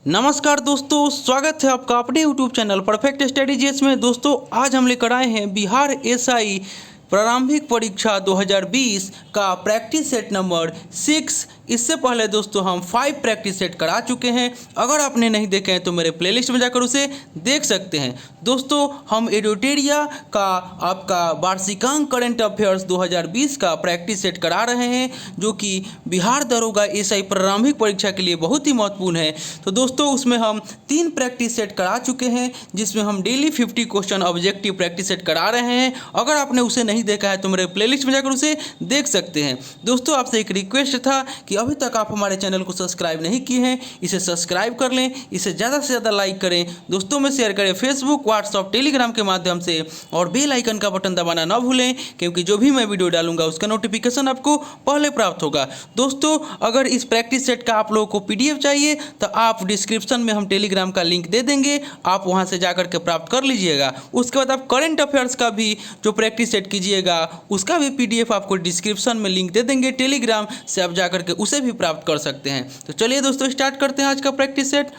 नमस्कार दोस्तों, स्वागत है आपका अपने यूट्यूब चैनल परफेक्ट स्ट्रेटेजीज में। दोस्तों आज हम लेकर आए हैं बिहार एसआई प्रारंभिक परीक्षा 2020 का प्रैक्टिस सेट नंबर 6। इससे पहले दोस्तों हम 5 प्रैक्टिस सेट करा चुके हैं। अगर आपने नहीं देखे हैं तो मेरे प्लेलिस्ट में जाकर उसे देख सकते हैं। दोस्तों हम एडोटेरिया का आपका वार्षिकांक करंट अफेयर्स 2020 का प्रैक्टिस सेट करा रहे हैं, जो कि बिहार दरोगा एसआई प्रारंभिक परीक्षा के लिए बहुत ही महत्वपूर्ण है। तो दोस्तों उसमें हम 3 प्रैक्टिस सेट करा चुके हैं, जिसमें हम daily 50 question objective practice set करा रहे हैं। अगर आपने उसे नहीं देखा है तो मेरे प्लेलिस्ट में जाकर उसे देख सकते हैं। दोस्तों आपसे एक रिक्वेस्ट था कि अभी तक आप हमारे चैनल को सब्सक्राइब नहीं किए हैं, इसे सब्सक्राइब कर लें, इसे ज़्यादा से ज़्यादा लाइक करें, दोस्तों में शेयर करें, फेसबुक, व्हाट्सअप, टेलीग्राम के माध्यम से, और बेल आइकन का बटन दबाना ना भूलें, क्योंकि जो भी मैं वीडियो डालूंगा उसका नोटिफिकेशन आपको पहले प्राप्त होगा। दोस्तों अगर इस प्रैक्टिस सेट का आप लोगों को पीडीएफ चाहिए तो आप डिस्क्रिप्शन में हम टेलीग्राम का लिंक दे देंगे, आप वहां से जाकर के प्राप्त कर लीजिएगा। उसके बाद आप करंट अफेयर्स का भी जो प्रैक्टिस सेट कीजिएगा उसका भी पीडीएफ आपको डिस्क्रिप्शन में लिंक दे देंगे, टेलीग्राम से आप जाकर के उसे भी प्राप्त कर सकते हैं। तो चलिए दोस्तों स्टार्ट करते हैं आज का प्रैक्टिस सेट।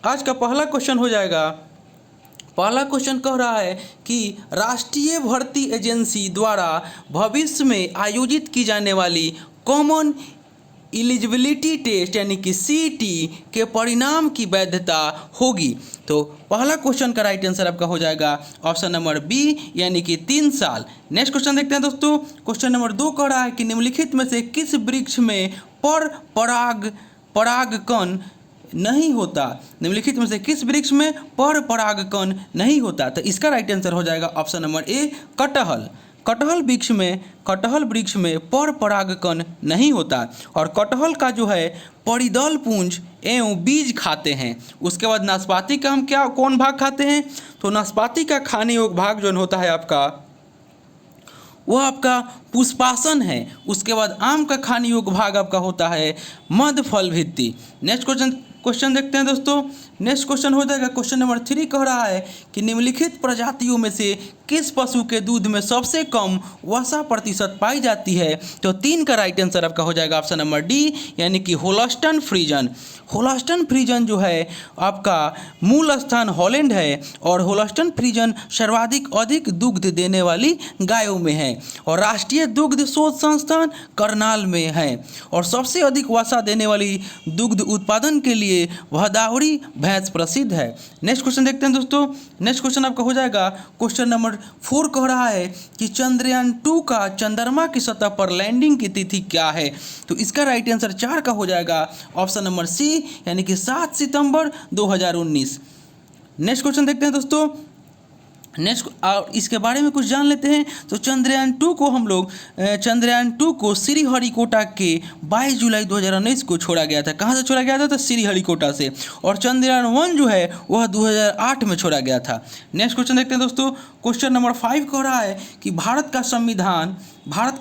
आज का पहला क्वेश्चन हो जाएगा। पहला क्वेश्चन कह रहा है कि राष्ट्रीय भर्ती एजेंसी द्वारा भविष्य में आयोजित की जाने वाली कॉमन एलिजिबिलिटी टेस्ट यानी कि सीईटी के परिणाम की वैधता होगी। तो पहला क्वेश्चन का राइट आंसर आपका हो जाएगा ऑप्शन नंबर बी यानी कि 3 साल। नेक्स्ट क्वेश्चन देखते हैं दोस्तों। क्वेश्चन नंबर 2 कह रहा है कि निम्नलिखित में से किस वृक्ष में परागकण नहीं होता। निम्नलिखित में से किस वृक्ष में परागकण नहीं होता। तो इसका राइट आंसर हो जाएगा ऑप्शन नंबर ए कटहल। कटहल वृक्ष में परागकण नहीं होता। और कटहल का जो है परिदल पुंज एवं बीज खाते हैं। उसके बाद नाशपाती का हम कौन भाग खाते हैं। तो नाशपाती का खाने योग्य भाग जो होता है आपका वह आपका पुष्पासन है। उसके बाद आम का खाने योग्य भाग आपका होता है मध्य फल भित्ति। नेक्स्ट क्वेश्चन देखते हैं दोस्तों। नेक्स्ट क्वेश्चन हो जाएगा क्वेश्चन नंबर 3 कह रहा है कि निम्नलिखित प्रजातियों में से किस पशु के दूध में सबसे कम वसा प्रतिशत पाई जाती है। तो 3 का राइट आंसर आपका हो जाएगा ऑप्शन नंबर डी यानी कि होल्स्टाइन फ्रीजन। होल्स्टाइन फ्रीजन जो है आपका मूल स्थान हॉलैंड है, और होल्स्टाइन फ्रीजन सर्वाधिक दुग्ध देने वाली गायों में है, और राष्ट्रीय दुग्ध शोध संस्थान करनाल में है, और सबसे अधिक वसा देने वाली दुग्ध उत्पादन के लिए भदावरी भैंस प्रसिद्ध है। नेक्स्ट क्वेश्चन देखते हैं दोस्तों। नेक्स्ट क्वेश्चन आपका हो जाएगा क्वेश्चन नंबर 4 कह रहा है कि चंद्रयान 2 का चंद्रमा की सतह पर लैंडिंग की तिथि क्या है। तो इसका राइट आंसर 4 का हो जाएगा ऑप्शन नंबर सी यानी कि 7 सितंबर 2019। नेक्स्ट क्वेश्चन देखते हैं दोस्तों। नेक्स्ट इसके बारे में कुछ जान लेते हैं। तो चंद्रयान 2 को श्रीहरिकोटा के 22 जुलाई 2019 को छोड़ा गया था। कहाँ से छोड़ा गया था। तो श्रीहरिकोटा से। और चंद्रयान 1 जो है वह 2008 में छोड़ा गया था। नेक्स्ट क्वेश्चन देखते हैं दोस्तों। क्वेश्चन नंबर 5 कह रहा है कि भारत का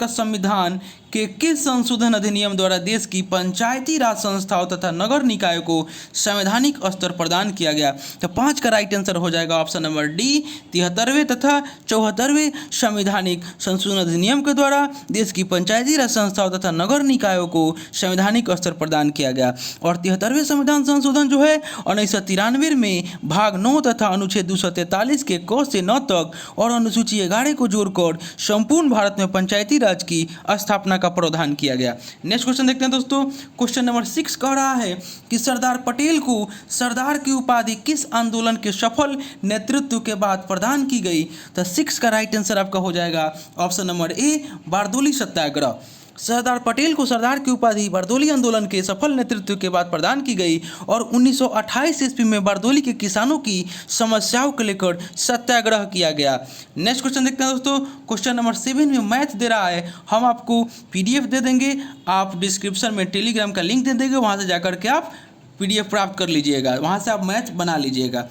संविधान के किस संशोधन अधिनियम द्वारा देश की पंचायती राज संस्थाओं तथा नगर निकायों को संवैधानिक स्तर प्रदान किया गया। तो 5 का राइट आंसर हो जाएगा ऑप्शन नंबर डी 73वें तथा 74वें संवैधानिक संशोधन अधिनियम के द्वारा देश की पंचायती राज संस्थाओं तथा नगर निकायों को संवैधानिक स्तर प्रदान किया गया। और 73वें संविधान संशोधन जो है 1993 में भाग 9 तथा अनुच्छेद 243 के क से 9 तक और अनुसूची 11 को जोड़कर संपूर्ण भारत में पंचायती राज की स्थापना का प्रावधान किया गया। नेक्स्ट क्वेश्चन देखते हैं दोस्तों। क्वेश्चन नंबर 6 कह रहा है कि सरदार पटेल को सरदार की उपाधि किस आंदोलन के सफल नेतृत्व के बाद प्रदान की गई। तो 6 का राइट आंसर आपका हो जाएगा ऑप्शन नंबर ए बारदोली सत्याग्रह। सरदार पटेल को सरदार की उपाधि बारदोली आंदोलन के सफल नेतृत्व के बाद प्रदान की गई, और 1928 ईस्वी में बारदोली के किसानों की समस्याओं को लेकर सत्याग्रह किया गया। नेक्स्ट क्वेश्चन देखते हैं दोस्तों। क्वेश्चन नंबर 7 में मैथ दे रहा है। हम आपको पीडीएफ दे देंगे, आप डिस्क्रिप्शन में टेलीग्राम का लिंक दे देंगे, वहाँ से जाकर के आप पीडीएफ प्राप्त कर लीजिएगा, वहाँ से आप मैथ बना लीजिएगा।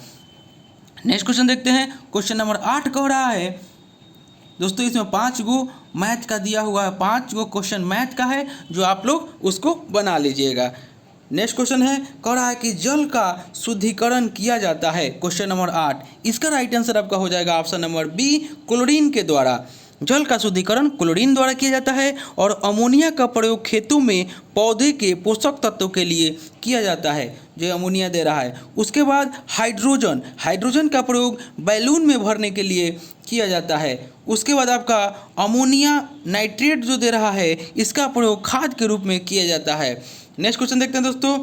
नेक्स्ट क्वेश्चन देखते हैं। क्वेश्चन नंबर 8 कह रहा है दोस्तों, इसमें 5 गो मैथ का दिया हुआ है, 5 गो क्वेश्चन मैथ का है, जो आप लोग उसको बना लीजिएगा। नेक्स्ट क्वेश्चन है कह रहा है कि जल का शुद्धिकरण किया जाता है। क्वेश्चन नंबर 8 इसका राइट आंसर आपका हो जाएगा ऑप्शन नंबर बी क्लोरीन के द्वारा। जल का शुद्धिकरण क्लोरीन द्वारा किया जाता है और अमोनिया का प्रयोग खेतों में पौधे के पोषक तत्वों के लिए किया जाता है, जो अमोनिया दे रहा है। उसके बाद हाइड्रोजन, हाइड्रोजन का प्रयोग बैलून में भरने के लिए किया जाता है। उसके बाद आपका अमोनिया नाइट्रेट जो दे रहा है, इसका प्रयोग खाद के रूप में किया जाता है। नेक्स्ट क्वेश्चन देखते हैं दोस्तों।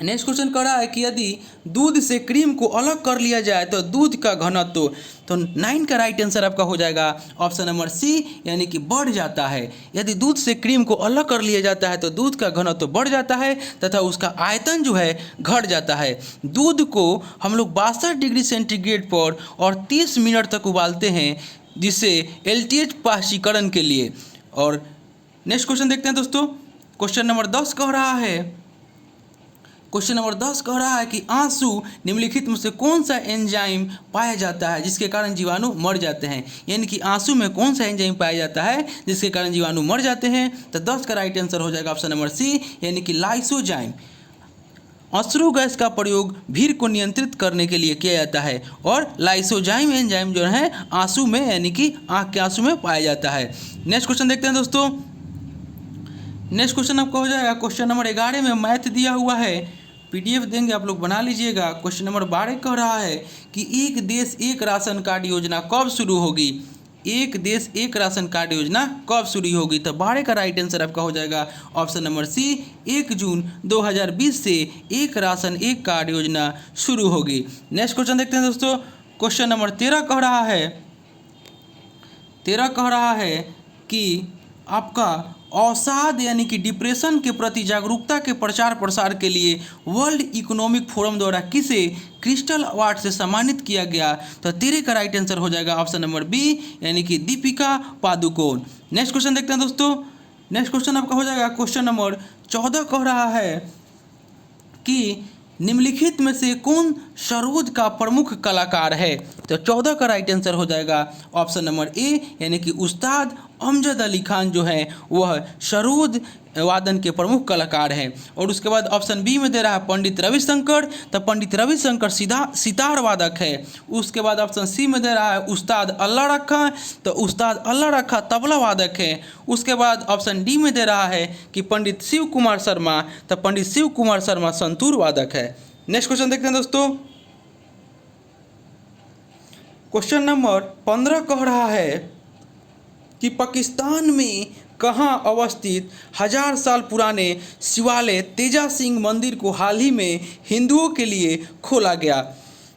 नेक्स्ट क्वेश्चन कह रहा है कि यदि दूध से क्रीम को अलग कर लिया जाए तो दूध का घनत्व, तो 9 का राइट आंसर आपका हो जाएगा ऑप्शन नंबर सी, यानी कि बढ़ जाता है। यदि दूध से क्रीम को अलग कर लिया जाता है तो दूध का घनत्व बढ़ जाता है तथा उसका आयतन जो है घट जाता है। दूध को हम लोग 62 डिग्री सेंटीग्रेड पर और 30 मिनट तक उबालते हैं, जिससे एलटीएच पाशीकरण के लिए। और नेक्स्ट क्वेश्चन देखते हैं दोस्तों। क्वेश्चन नंबर 10 कह रहा है, क्वेश्चन नंबर 10 कह रहा है कि आंसू निम्नलिखित में से कौन सा एंजाइम पाया जाता है जिसके कारण जीवाणु मर जाते हैं। यानी कि आंसू में कौन सा एंजाइम पाया जाता है जिसके कारण जीवाणु मर जाते हैं। तो 10 का राइट आंसर हो जाएगा ऑप्शन नंबर सी, यानी कि लाइसोजाइम। अश्रु गैस का प्रयोग भीड़ को नियंत्रित करने के लिए किया जाता है और लाइसोजाइम एंजाइम जो है आंसू में, यानी कि आँख के आंसू में पाया जाता है। नेक्स्ट क्वेश्चन देखते हैं दोस्तों। नेक्स्ट क्वेश्चन आपका हो जाएगा क्वेश्चन नंबर 11 में मैथ दिया हुआ है, पीडीएफ देंगे, आप लोग बना लीजिएगा। क्वेश्चन नंबर 12 कह रहा है कि एक देश एक राशन कार्ड योजना कब शुरू होगी। एक देश एक राशन कार्ड योजना कब शुरू होगी। तो 12 का राइट आंसर आपका हो जाएगा ऑप्शन नंबर सी, 1 जून 2020 से एक राशन एक कार्ड योजना शुरू होगी। नेक्स्ट क्वेश्चन देखते हैं दोस्तों। क्वेश्चन नंबर 13 कह रहा है कि आपका अवसाद यानी कि डिप्रेशन के प्रति जागरूकता के प्रचार प्रसार के लिए वर्ल्ड इकोनॉमिक फोरम द्वारा किसे क्रिस्टल अवार्ड से सम्मानित किया गया। तो 13 का राइट आंसर हो जाएगा ऑप्शन नंबर बी, यानी कि दीपिका पादुकोण। नेक्स्ट क्वेश्चन देखते हैं दोस्तों। नेक्स्ट क्वेश्चन आपका हो जाएगा क्वेश्चन नंबर 14 कह रहा है कि निम्नलिखित में से कौन सरोद का प्रमुख कलाकार है। तो 14 का राइट आंसर हो जाएगा ऑप्शन नंबर ए, यानी कि उस्ताद अमजद अली खान जो है वह सरोद वादन के प्रमुख कलाकार हैं। और उसके बाद ऑप्शन बी में दे रहा है पंडित रविशंकर, तो पंडित रविशंकर सितार वादक है। उसके बाद ऑप्शन सी में दे रहा है उस्ताद अल्लाह रखा, तो उस्ताद अल्लाह रखा तबला वादक है। उसके बाद ऑप्शन डी में दे रहा है कि पंडित शिव कुमार शर्मा, तो पंडित शिव कुमार शर्मा संतूर वादक है। नेक्स्ट क्वेश्चन देखते हैं दोस्तों। क्वेश्चन नंबर 15 कह रहा है कि पाकिस्तान में कहाँ अवस्थित 1000 साल पुराने शिवालय तेजा सिंह मंदिर को हाल ही में हिंदुओं के लिए खोला गया।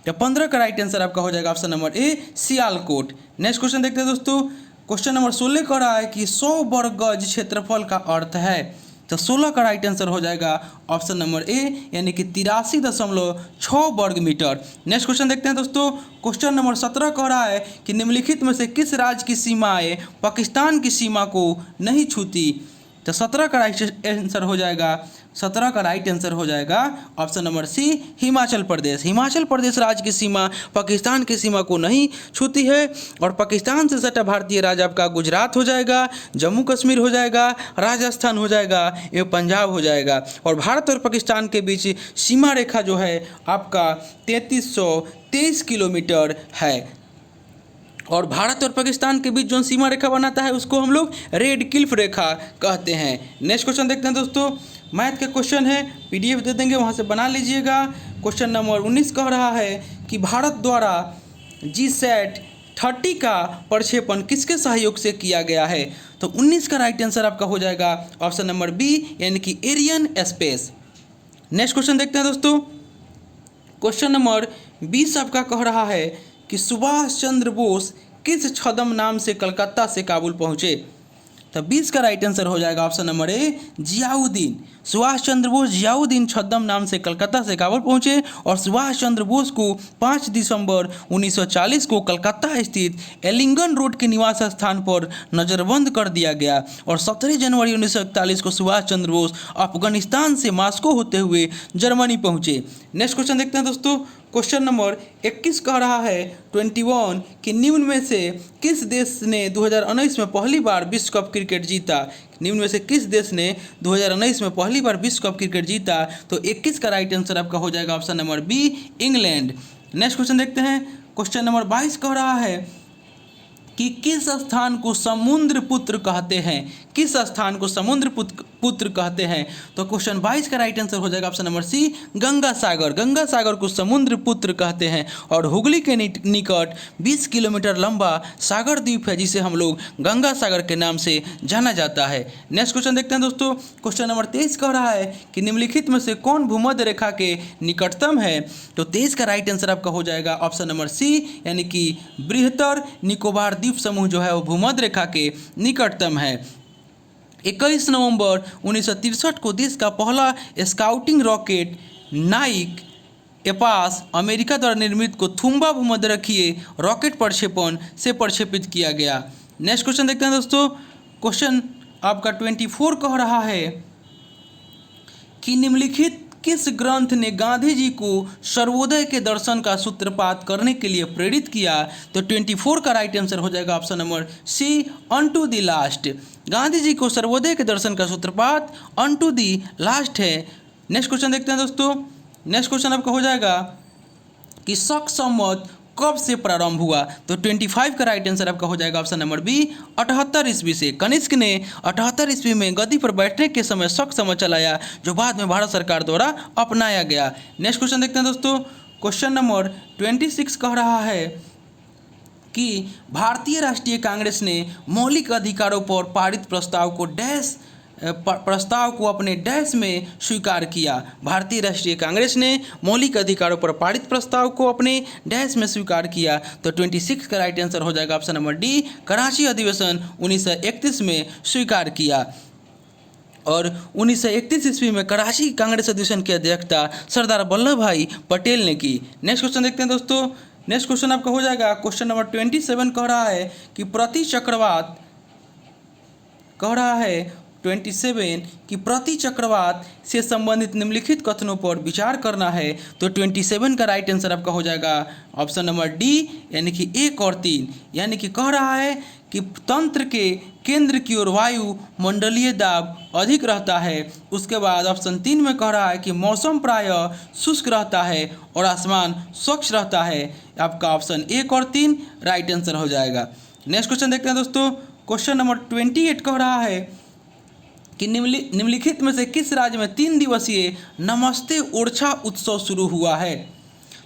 तो 15 का राइट आंसर आपका हो जाएगा ऑप्शन नंबर ए, सियालकोट। नेक्स्ट क्वेश्चन देखते हैं दोस्तों। क्वेश्चन नंबर 16 कह रहा है कि 100 वर्ग गज क्षेत्रफल का अर्थ है। तो 16 का राइट आंसर हो जाएगा ऑप्शन नंबर ए, यानी कि 83.6 वर्ग मीटर। नेक्स्ट क्वेश्चन देखते हैं दोस्तों। क्वेश्चन नंबर 17 कह रहा है कि निम्नलिखित में से किस राज्य की सीमाएं पाकिस्तान की सीमा को नहीं छूती। तो 17 का राइट आंसर हो जाएगा, 17 का राइट आंसर हो जाएगा ऑप्शन नंबर सी, हिमाचल प्रदेश। हिमाचल प्रदेश राज्य की सीमा पाकिस्तान की सीमा को नहीं छूती है। और पाकिस्तान से सटा भारतीय राज्य आपका गुजरात हो जाएगा, जम्मू कश्मीर हो जाएगा, राजस्थान हो जाएगा, एवं पंजाब हो जाएगा। और भारत और पाकिस्तान के बीच सीमा रेखा जो है आपका 3323 किलोमीटर है। और भारत और पाकिस्तान के बीच जो सीमा रेखा बनाता है उसको हम लोग रेड क्लिफ रेखा कहते हैं। नेक्स्ट क्वेश्चन देखते हैं दोस्तों। मैथ का क्वेश्चन है, पीडीएफ दे देंगे, वहाँ से बना लीजिएगा। क्वेश्चन नंबर 19 कह रहा है कि भारत द्वारा GSAT-30 का प्रक्षेपण किसके सहयोग से किया गया है। तो 19 का राइट आंसर आपका हो जाएगा ऑप्शन नंबर बी, यानी कि एरियन स्पेस। नेक्स्ट क्वेश्चन देखते हैं दोस्तों। क्वेश्चन नंबर 20 आपका कह रहा है कि सुभाष चंद्र बोस किस छद्म नाम से कलकत्ता से काबुल पहुँचे। तो 20 का राइट आंसर हो जाएगा option number A, Ziauddin. Subhash Chandra Bose Ziauddin छद्म नाम से कलकत्ता से काबुल पहुंचे और सुभाष चंद्र बोस को 5 दिसंबर 1940 को कलकत्ता स्थित एलिंगन रोड के निवास स्थान पर नज़रबंद कर दिया गया। और 17 जनवरी 1941 को सुभाष चंद्र बोस अफगानिस्तान से मॉस्को होते हुए जर्मनी पहुंचे। नेक्स्ट क्वेश्चन देखते हैं दोस्तों। क्वेश्चन नंबर 21 कह रहा है 21 कि निम्न में से किस देश ने 2019 में पहली बार विश्व कप क्रिकेट जीता। निम्न में से किस देश ने 2019 में पहली बार विश्व कप क्रिकेट जीता। तो 21 का राइट आंसर आपका हो जाएगा option number B, England. Next question देखते हैं। क्वेश्चन नंबर 22 कह रहा है कि किस स्थान को समुद्र पुत्र कहते हैं, किस स्थान को समुद्र पुत्र कहते हैं। तो क्वेश्चन 22 का राइट आंसर हो जाएगा ऑप्शन नंबर सी, गंगा सागर। गंगा सागर को समुद्र पुत्र कहते हैं और हुगली के निकट 20 किलोमीटर लंबा सागर द्वीप है जिसे हम लोग गंगा सागर के नाम से जाना जाता है। नेक्स्ट क्वेश्चन देखते हैं दोस्तों। क्वेश्चन नंबर 23 कह रहा है कि निम्नलिखित में से कौन भूमध्य रेखा के निकटतम है। तो 23 का राइट आंसर आपका हो जाएगा ऑप्शन नंबर सी, यानी कि बृहत्तर निकोबार द्वीप समूह जो है वो भूमध्य रेखा के निकटतम है। 21 नवंबर 1963 को देश का पहला स्काउटिंग रॉकेट नाइक एपास अमेरिका द्वारा निर्मित को थुम्बा भूमध्यरेखीय रॉकेट प्रक्षेपण से प्रक्षेपित किया गया। नेक्स्ट क्वेश्चन देखते हैं दोस्तों। क्वेश्चन आपका 24 कह रहा है कि निम्नलिखित किस ग्रंथ ने गांधी जी को सर्वोदय के दर्शन का सूत्रपात करने के लिए प्रेरित किया। तो 24 का राइट आंसर हो जाएगा option number C, unto the last. Gandhi ji को सर्वोदय के दर्शन का सूत्रपात अनटू द लास्ट है। नेक्स्ट क्वेश्चन देखते हैं दोस्तों। नेक्स्ट क्वेश्चन आपका हो जाएगा कि शक संवत कब से प्रारंभ हुआ। तो 25 का राइट आंसर आपका हो जाएगा ऑप्शन नंबर बी, 78 ईस्वी से। कनिष्क ने 78 ईस्वी में गद्दी पर बैठने के समय शक संवत चलाया जो बाद में भारत सरकार द्वारा अपनाया गया। नेक्स्ट क्वेश्चन देखते हैं दोस्तों। क्वेश्चन नंबर 26 कह रहा है कि भारतीय राष्ट्रीय कांग्रेस ने मौलिक अधिकारों पर पारित प्रस्ताव को अपने डैश में स्वीकार किया। भारतीय राष्ट्रीय कांग्रेस ने मौलिक अधिकारों पर पारित प्रस्ताव को अपने डैश में स्वीकार किया। तो 26 का राइट आंसर हो जाएगा ऑप्शन नंबर डी, कराची अधिवेशन 1931 में स्वीकार किया। और 1931 ईस्वी में कराची कांग्रेस अधिवेशन की अध्यक्षता सरदार वल्लभ भाई पटेल ने की। नेक्स्ट क्वेश्चन देखते हैं दोस्तों। नेक्स्ट क्वेश्चन आपका हो जाएगा क्वेश्चन नंबर 27 कह रहा है कि प्रति चक्रवात कह रहा है 27 कि प्रति चक्रवात से संबंधित निम्नलिखित कथनों पर विचार करना है। तो 27 का राइट आंसर आपका हो जाएगा ऑप्शन नंबर डी, यानी कि 1 और 3। यानी कि कह रहा है कि तंत्र के केंद्र की ओर वायु मंडलीय दाब अधिक रहता है। उसके बाद ऑप्शन 3 में कह रहा है कि मौसम प्रायः शुष्क रहता है और आसमान स्वच्छ रहता है। आपका ऑप्शन 1 और 3 राइट आंसर हो जाएगा। नेक्स्ट क्वेश्चन देखते हैं दोस्तों। क्वेश्चन नंबर 28 कह रहा है कि निम्नलिखित में से किस राज्य में 3 दिवसीय नमस्ते ओरछा उत्सव शुरू हुआ है।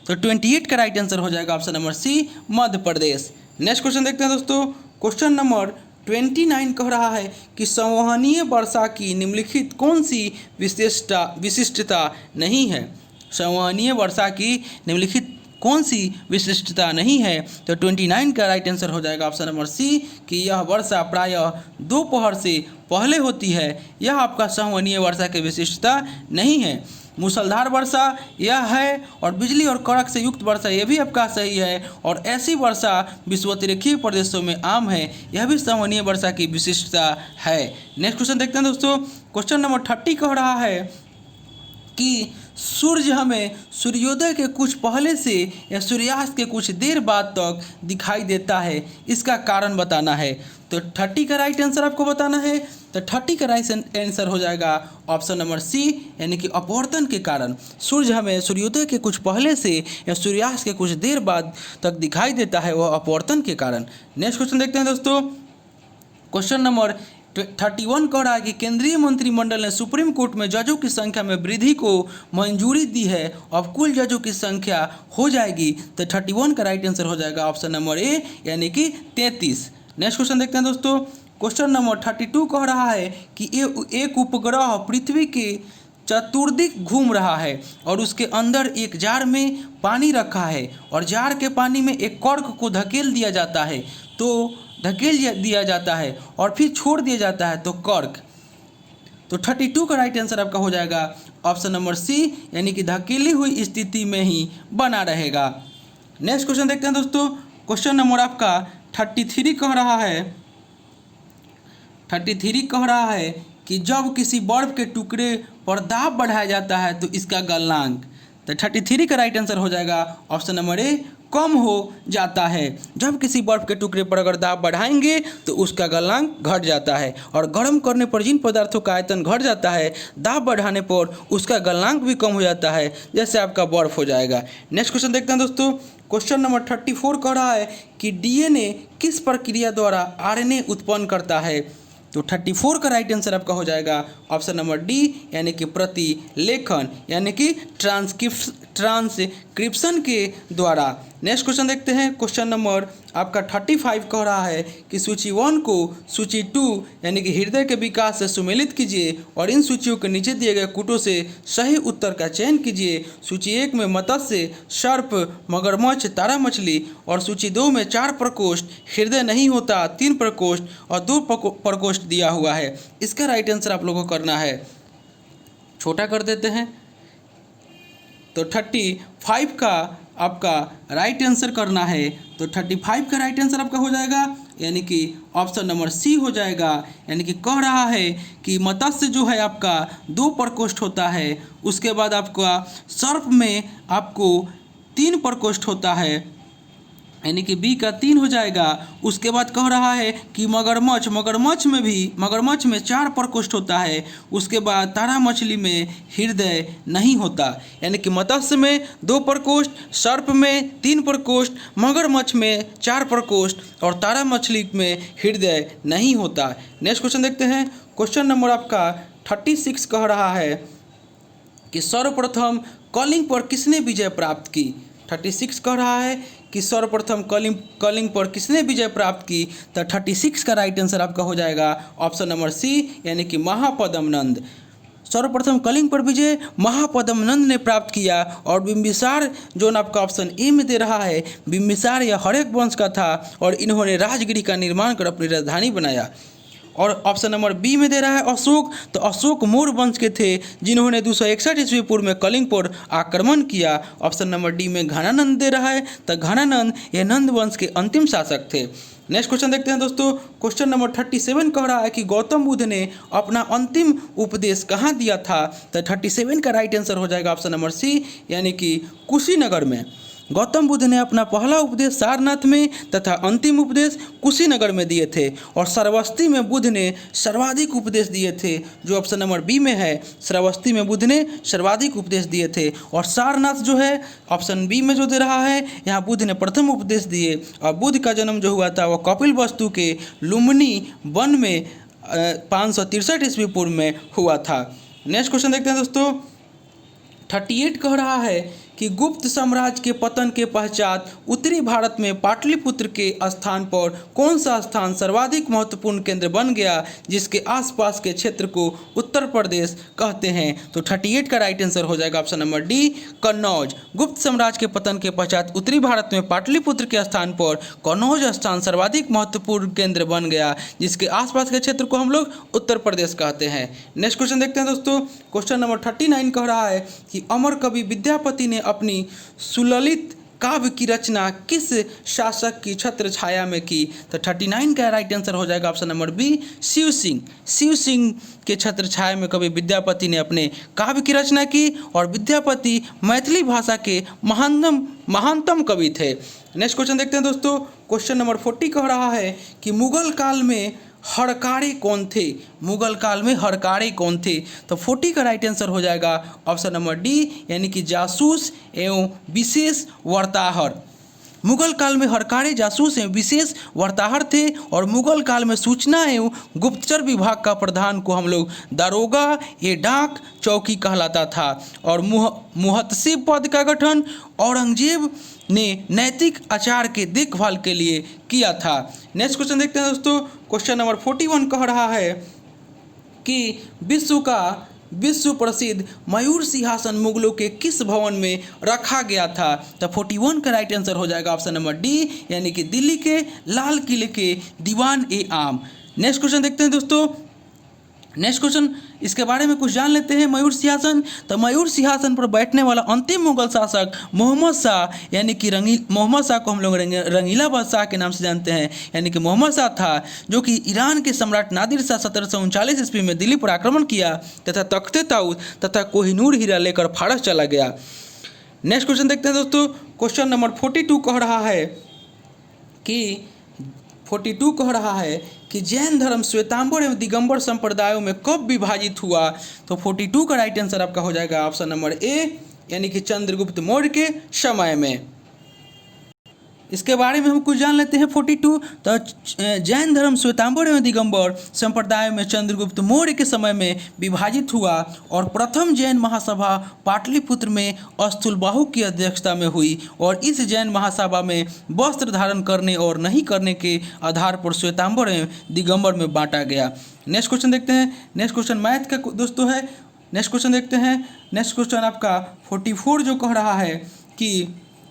तो 28 का राइट आंसर हो जाएगा ऑप्शन नंबर सी, मध्य प्रदेश। नेक्स्ट क्वेश्चन देखते हैं दोस्तों। क्वेश्चन नंबर 29 कह रहा है कि संवहनीय वर्षा की निम्नलिखित कौन सी विशिष्टता नहीं है। संवहनीय वर्षा की निम्नलिखित कौन सी विशिष्टता नहीं है। तो 29 का राइट आंसर हो जाएगा ऑप्शन नंबर सी, कि यह वर्षा प्रायः दोपहर से पहले होती है। यह आपका संवहनीय वर्षा की विशिष्टता नहीं है। मूसलाधार वर्षा यह है और बिजली और कड़क से युक्त वर्षा यह भी आपका सही है। और ऐसी वर्षा विषुवतीय प्रदेशों में आम है, यह भी संवहनीय वर्षा की विशिष्टता है। नेक्स्ट क्वेश्चन देखते हैं दोस्तों। क्वेश्चन नंबर 30 कह रहा है कि सूर्य हमें सूर्योदय के कुछ पहले से या सूर्यास्त के कुछ देर बाद तक दिखाई देता है, इसका कारण बताना है। तो 30 का राइट आंसर आपको बताना है। तो 30 का राइट आंसर हो जाएगा ऑप्शन नंबर सी, यानी कि अपवर्तन के कारण। सूर्य हमें सूर्योदय के कुछ पहले से या सूर्यास्त के कुछ देर बाद तक दिखाई देता है, वह अपवर्तन के कारण। नेक्स्ट क्वेश्चन देखते हैं दोस्तों। क्वेश्चन नंबर 31 कह रहा है कि केंद्रीय मंत्रिमंडल ने सुप्रीम कोर्ट में जजों की संख्या में वृद्धि को मंजूरी दी है। अब कुल जजों की संख्या हो जाएगी। तो 31 का राइट आंसर हो जाएगा ऑप्शन नंबर ए, यानी कि 33। नेक्स्ट क्वेश्चन देखते हैं दोस्तों। क्वेश्चन नंबर 32 कह रहा है कि एक उपग्रह पृथ्वी के चतुर्दिक घूम रहा है और उसके अंदर एक जार में पानी रखा है और जार के पानी में एक कॉर्क को धकेल दिया जाता है। तो धकेल दिया जाता है और फिर छोड़ दिया जाता है, तो कॉर्क। तो 32 का राइट आंसर आपका हो जाएगा ऑप्शन नंबर सी, यानी कि धकेली हुई स्थिति में ही बना रहेगा। नेक्स्ट क्वेश्चन देखते हैं दोस्तों। क्वेश्चन नंबर आपका 33 कह रहा है 33 कह रहा है कि जब किसी बर्फ के टुकड़े पर दाब बढ़ाया जाता है तो इसका गलनांक। तो 33 का राइट आंसर हो जाएगा ऑप्शन नंबर ए, कम हो जाता है। जब किसी बर्फ के टुकड़े पर अगर दाब बढ़ाएंगे तो उसका गलनांक घट जाता है, और गर्म करने पर जिन पदार्थों का आयतन घट जाता है, दाब बढ़ाने पर उसका गलनांक भी कम हो जाता है, जैसे आपका बर्फ हो जाएगा। नेक्स्ट क्वेश्चन देखते हैं दोस्तों। क्वेश्चन नंबर 34 कह रहा है कि डीएनए किस प्रक्रिया द्वारा आरएनए उत्पन्न करता है। तो 34 का राइट आंसर आपका हो जाएगा ऑप्शन नंबर डी, यानी कि प्रतिलेखन, यानी कि ट्रांसक्रिप्शन के द्वारा। नेक्स्ट क्वेश्चन देखते हैं। क्वेश्चन नंबर आपका 35 कह रहा है कि सूची 1 को सूची 2 यानी कि हृदय के विकास से सुमेलित कीजिए और इन सूचियों के नीचे दिए गए कूटों से सही उत्तर का चयन कीजिए। सूची 1 में मत्स्य, सर्प, मगरमच्छ, तारा मछली, और सूची 2 में 4 प्रकोष्ठ, हृदय नहीं होता 3 प्रकोष्ठ और 2 प्रकोष्ठ दिया हुआ है। इसका राइट आंसर आप लोगों को करना है, छोटा कर देते हैं, तो 35 का आपका राइट आंसर करना है। तो 35 का राइट आंसर आपका हो जाएगा, यानी कि ऑप्शन नंबर सी हो जाएगा। यानी कि कह रहा है कि मत्स्य जो है आपका 2 प्रकोष्ठ होता है, उसके बाद आपका सर्प में आपको 3 प्रकोष्ठ होता है, यानी कि बी का 3 हो जाएगा। उसके बाद कह रहा है कि मगरमच्छ में 4 प्रकोष्ठ होता है। उसके बाद तारा मछली में हृदय नहीं होता, यानी कि मत्स्य में 2 प्रकोष्ठ, सर्प में 3 प्रकोष्ठ, मगरमच्छ में 4 प्रकोष्ठ और तारा मछली में हृदय नहीं होता। नेक्स्ट क्वेश्चन देखते हैं। क्वेश्चन नंबर आपका 36 कह रहा है कि सर्वप्रथम कलिंग पर किसने विजय प्राप्त की। 36 कह रहा है कि सर्वप्रथम कलिंग पर किसने विजय प्राप्त की। तो 36 का राइट आंसर आपका हो जाएगा ऑप्शन नंबर सी, यानी कि महापद्मनंद। सर्वप्रथम कलिंग पर विजय महापद्मनंद ने प्राप्त किया, और बिंबिसार जो आपका ऑप्शन ए में दे रहा है, बिंबिसार यह हड़प्पा वंश का था और इन्होंने राजगिरी का निर्माण कर अपनी राजधानी बनाया। और ऑप्शन नंबर बी में दे रहा है अशोक, तो अशोक मौर्य वंश के थे जिन्होंने 261 ईस्वी पूर्व में कलिंग पर आक्रमण किया। ऑप्शन नंबर डी में घनानंद दे रहा है, तो घनानंद ये नंद वंश के अंतिम शासक थे। नेक्स्ट क्वेश्चन देखते हैं दोस्तों। क्वेश्चन नंबर 37 कह रहा है कि गौतम बुद्ध ने अपना अंतिम उपदेश कहाँ दिया था। तो 37 का राइट आंसर हो जाएगा ऑप्शन नंबर सी, यानी कि कुशीनगर में। गौतम बुद्ध ने अपना पहला उपदेश सारनाथ में तथा अंतिम उपदेश कुशीनगर में दिए थे, और श्रावस्ती में बुद्ध ने सर्वाधिक उपदेश दिए थे, जो ऑप्शन नंबर बी में है। श्रावस्ती में बुद्ध ने सर्वाधिक उपदेश दिए थे, और सारनाथ जो है ऑप्शन बी में जो दे रहा है, यहाँ बुद्ध ने प्रथम उपदेश दिए। और बुद्ध का जन्म जो हुआ था वह कपिलवस्तु के लुम्बिनी वन में 563 ईस्वी पूर्व में हुआ था। नेक्स्ट क्वेश्चन देखते हैं दोस्तों। 38 कह रहा है कि गुप्त साम्राज्य के पतन के पश्चात उत्तरी भारत में पाटलिपुत्र के स्थान पर कौन सा स्थान सर्वाधिक महत्वपूर्ण केंद्र बन गया, जिसके आसपास के क्षेत्र को उत्तर प्रदेश कहते हैं। तो 38 का राइट आंसर हो जाएगा ऑप्शन नंबर डी, कन्नौज। गुप्त साम्राज्य के पतन के पश्चात उत्तरी भारत में पाटलिपुत्र के स्थान पर कन्नौज स्थान सर्वाधिक महत्वपूर्ण केंद्र बन गया, जिसके आसपास के क्षेत्र को हम लोग उत्तर प्रदेश कहते हैं। नेक्स्ट क्वेश्चन देखते हैं दोस्तों। क्वेश्चन नंबर 39 कह रहा है कि अमर कवि विद्यापति ने अपनी सुललित काव्य की रचना किस शासक की छत्र छाया में की। तो 39 का राइट आंसर हो जाएगा option number B, Shiv Singh. Shiv Singh के छत्र छाया में कवि विद्यापति ने अपने काव्य की रचना की, और विद्यापति मैथिली भाषा के महानतम कवि थे। नेक्स्ट क्वेश्चन देखते हैं दोस्तों। क्वेश्चन नंबर 40 कह रहा है कि मुगल काल में हरकारे कौन थे। मुगल काल में हरकारे कौन थे। तो 40 का राइट आंसर हो जाएगा ऑप्शन नंबर डी, यानी कि जासूस एवं विशेष वार्ताहर। मुगल काल में हरकारे जासूस एवं विशेष वार्ताहर थे, और मुगल काल में सूचना एवं गुप्तचर विभाग का प्रधान को हम लोग दारोगा ये डाक चौकी कहलाता था। और मुहतसिब पद का गठन औरंगजेब ने नैतिक आचार के देखभाल के लिए किया था। नेक्स्ट क्वेश्चन देखते हैं दोस्तों। क्वेश्चन नंबर 41 कह रहा है कि विश्व प्रसिद्ध मयूर सिंहासन मुगलों के किस भवन में रखा गया था। तो 41 का राइट आंसर हो जाएगा ऑप्शन नंबर डी, यानी कि दिल्ली के लाल किले के दीवान ए आम। नेक्स्ट क्वेश्चन देखते हैं दोस्तों। नेक्स्ट क्वेश्चन इसके बारे में कुछ जान लेते हैं। मयूर सिंहासन, तो मयूर सिंहासन पर बैठने वाला अंतिम मुगल शासक मोहम्मद शाह, यानी कि मोहम्मद शाह को हम लोग रंगीला बादशाह के नाम से जानते हैं, यानी कि मोहम्मद शाह था, जो कि ईरान के सम्राट नादिर शाह 1739 ईस्वी में दिल्ली पर आक्रमण किया तथा तख्ते ताऊस तथा कोहिनूर हीरा लेकर फारस चला गया। नेक्स्ट क्वेश्चन देखते हैं दोस्तों। क्वेश्चन नंबर 42 कह रहा है कि 42 कह रहा है कि जैन धर्म श्वेतांबर एवं दिगंबर संप्रदायों में कब विभाजित हुआ। तो 42 का राइट आंसर आपका हो जाएगा ऑप्शन नंबर ए, यानी कि चंद्रगुप्त मौर्य के समय में। इसके बारे में हम कुछ जान लेते हैं। 42 तो जैन धर्म श्वेतांबर एवं दिगंबर संप्रदाय में चंद्रगुप्त मौर्य के समय में विभाजित हुआ और प्रथम जैन महासभा पाटलिपुत्र में अस्तुलबाहु की अध्यक्षता में हुई और इस जैन महासभा में वस्त्र धारण करने और नहीं करने के आधार पर श्वेतांबर एवं दिगंबर में बांटा गया। नेक्स्ट क्वेश्चन देखते हैं। नेक्स्ट क्वेश्चन मैथ का दोस्तों है। नेक्स्ट क्वेश्चन देखते हैं। नेक्स्ट क्वेश्चन आपका 44 जो कह रहा है कि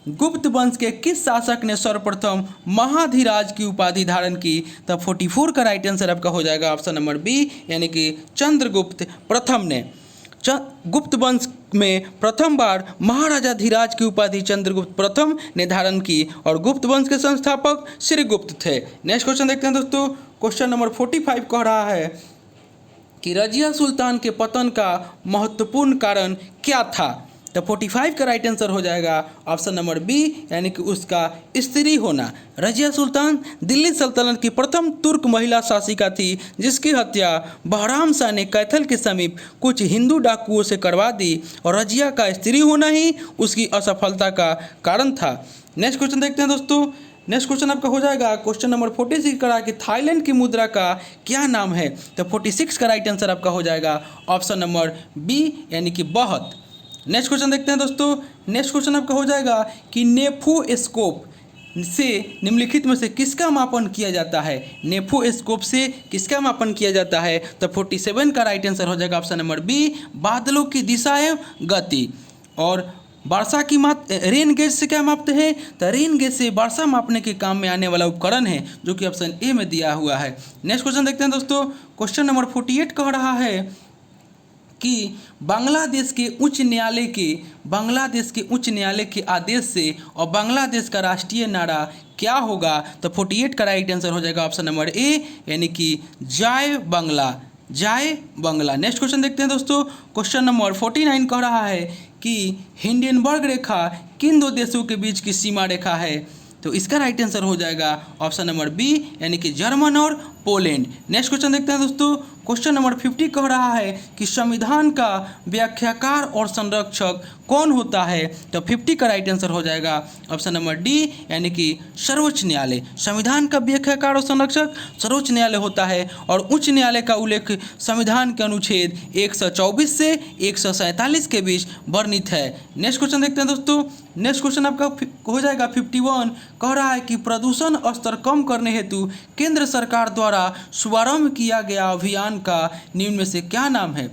गुप्त वंश के किस शासक ने सर्वप्रथम महाधिराज की उपाधि धारण की। तब 44 का राइट आंसर आपका हो जाएगा ऑप्शन नंबर बी, यानी कि चंद्रगुप्त प्रथम ने। गुप्त वंश में प्रथम बार महाराजा धीराज की उपाधि चंद्रगुप्त प्रथम ने धारण की और गुप्त वंश के संस्थापक श्रीगुप्त थे। नेक्स्ट क्वेश्चन देखते हैं दोस्तों। क्वेश्चन नंबर 45 कह रहा है कि रजिया सुल्तान के पतन का महत्वपूर्ण कारण क्या था। तो 45 का राइट आंसर हो जाएगा ऑप्शन नंबर बी, यानी कि उसका स्त्री होना। रजिया सुल्तान दिल्ली सल्तनत की प्रथम तुर्क महिला शासिका थी जिसकी हत्या बहराम शाह ने कैथल के समीप कुछ हिंदू डाकुओं से करवा दी और रजिया का स्त्री होना ही उसकी असफलता का कारण था। नेक्स्ट क्वेश्चन देखते हैं दोस्तों। नेक्स्ट क्वेश्चन आपका हो जाएगा क्वेश्चन नंबर 46 करा कि थाईलैंड की मुद्रा का क्या नाम है। तो 46 का राइट आंसर आपका हो जाएगा ऑप्शन नंबर बी, यानी कि बहुत। नेक्स्ट क्वेश्चन देखते हैं दोस्तों। नेक्स्ट क्वेश्चन आपका हो जाएगा कि नेफोस्कोप से निम्नलिखित में से किसका मापन किया जाता है। नेफोस्कोप से किसका मापन किया जाता है। तो 47 का राइट आंसर हो जाएगा ऑप्शन नंबर बी, बादलों की दिशा एवं गति। और वर्षा की रेन गेज से क्या मापते हैं। तो रेन गेज से वर्षा मापने के काम में आने वाला उपकरण है, जो कि ऑप्शन ए में दिया हुआ है। नेक्स्ट क्वेश्चन देखते हैं दोस्तों। क्वेश्चन नंबर 48 कह रहा है कि बांग्लादेश के उच्च न्यायालय के आदेश से और बांग्लादेश का राष्ट्रीय नारा क्या होगा। तो 48 का राइट आंसर हो जाएगा ऑप्शन नंबर ए, यानी कि जय बांग्ला, जय बांग्ला। नेक्स्ट क्वेश्चन देखते हैं दोस्तों। क्वेश्चन नंबर 49 कह रहा है कि हिंडनबर्ग रेखा किन दो देशों के बीच की सीमा रेखा है। तो इसका राइट आंसर हो जाएगा ऑप्शन नंबर बी, यानी कि जर्मन और पोलैंड। नेक्स्ट क्वेश्चन देखते हैं दोस्तों। क्वेश्चन नंबर 50 कह रहा है कि संविधान का व्याख्याकार और संरक्षक कौन होता है। तो 50 का राइट आंसर हो जाएगा ऑप्शन नंबर डी, यानी कि सर्वोच्च न्यायालय। संविधान का व्याख्याकार और संरक्षक सर्वोच्च न्यायालय होता है और उच्च न्यायालय का उल्लेख संविधान के अनुच्छेद 124 से 147 के बीच वर्णित है। नेक्स्ट क्वेश्चन देखते हैं दोस्तों। नेक्स्ट क्वेश्चन आपका हो जाएगा 51, कह रहा है कि प्रदूषण स्तर कम करने हेतु केंद्र सरकार द्वारा शुभारंभ किया गया अभियान का निम्न में से क्या नाम है।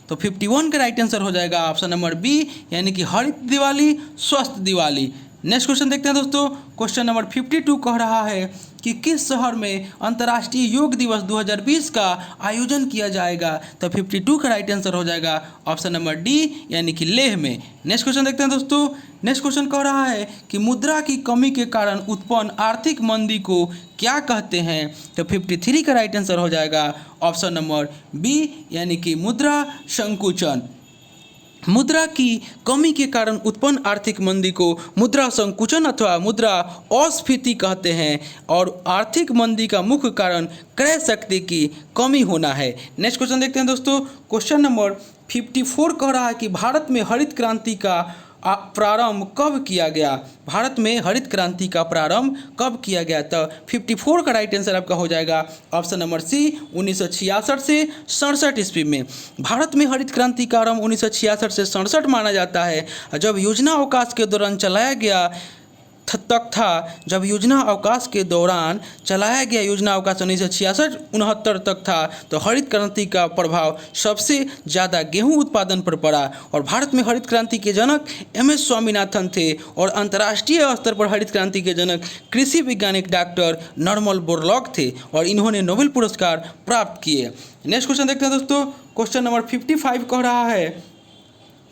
तो 51 का राइट आंसर हो जाएगा ऑप्शन नंबर बी, यानी कि हरित दिवाली, स्वस्थ दिवाली। नेक्स्ट क्वेश्चन देखते हैं दोस्तों। क्वेश्चन नंबर 52 कह रहा है कि किस शहर में अंतर्राष्ट्रीय योग दिवस 2020 का आयोजन किया जाएगा। तो 52 का राइट आंसर हो जाएगा ऑप्शन नंबर डी, यानी कि लेह में। नेक्स्ट क्वेश्चन देखते हैं दोस्तों। नेक्स्ट क्वेश्चन कह रहा है कि मुद्रा की कमी के कारण उत्पन्न आर्थिक मंदी को क्या कहते हैं। तो 53 का राइट आंसर हो जाएगा ऑप्शन नंबर बी, यानी कि मुद्रा संकुचन। मुद्रा की कमी के कारण उत्पन्न आर्थिक मंदी को मुद्रा संकुचन अथवा मुद्रा अस्फीति कहते हैं और आर्थिक मंदी का मुख्य कारण क्रय शक्ति की कमी होना है। नेक्स्ट क्वेश्चन देखते हैं दोस्तों। क्वेश्चन नंबर 54 कह रहा है कि भारत में हरित क्रांति का प्रारंभ कब किया गया। भारत में हरित क्रांति का प्रारंभ कब किया गया। तो 54 का राइट आंसर आपका हो जाएगा ऑप्शन नंबर सी, 1966 से 67 ईस्वी में। भारत में हरित क्रांति का आरंभ 1966 से 67 माना जाता है, जब योजना अवकाश के दौरान चलाया गया जब योजना अवकाश के दौरान चलाया गया योजना अवकाश 1966-69 तक था। तो हरित क्रांति का प्रभाव सबसे ज़्यादा गेहूं उत्पादन पर पड़ा और भारत में हरित क्रांति के जनक MS स्वामीनाथन थे और अंतर्राष्ट्रीय स्तर पर हरित क्रांति के जनक कृषि वैज्ञानिक डॉक्टर नॉर्मन बोरलॉग थे और इन्होंने नोबेल पुरस्कार प्राप्त किए। नेक्स्ट क्वेश्चन देखते हैं दोस्तों। क्वेश्चन नंबर 55 कह रहा है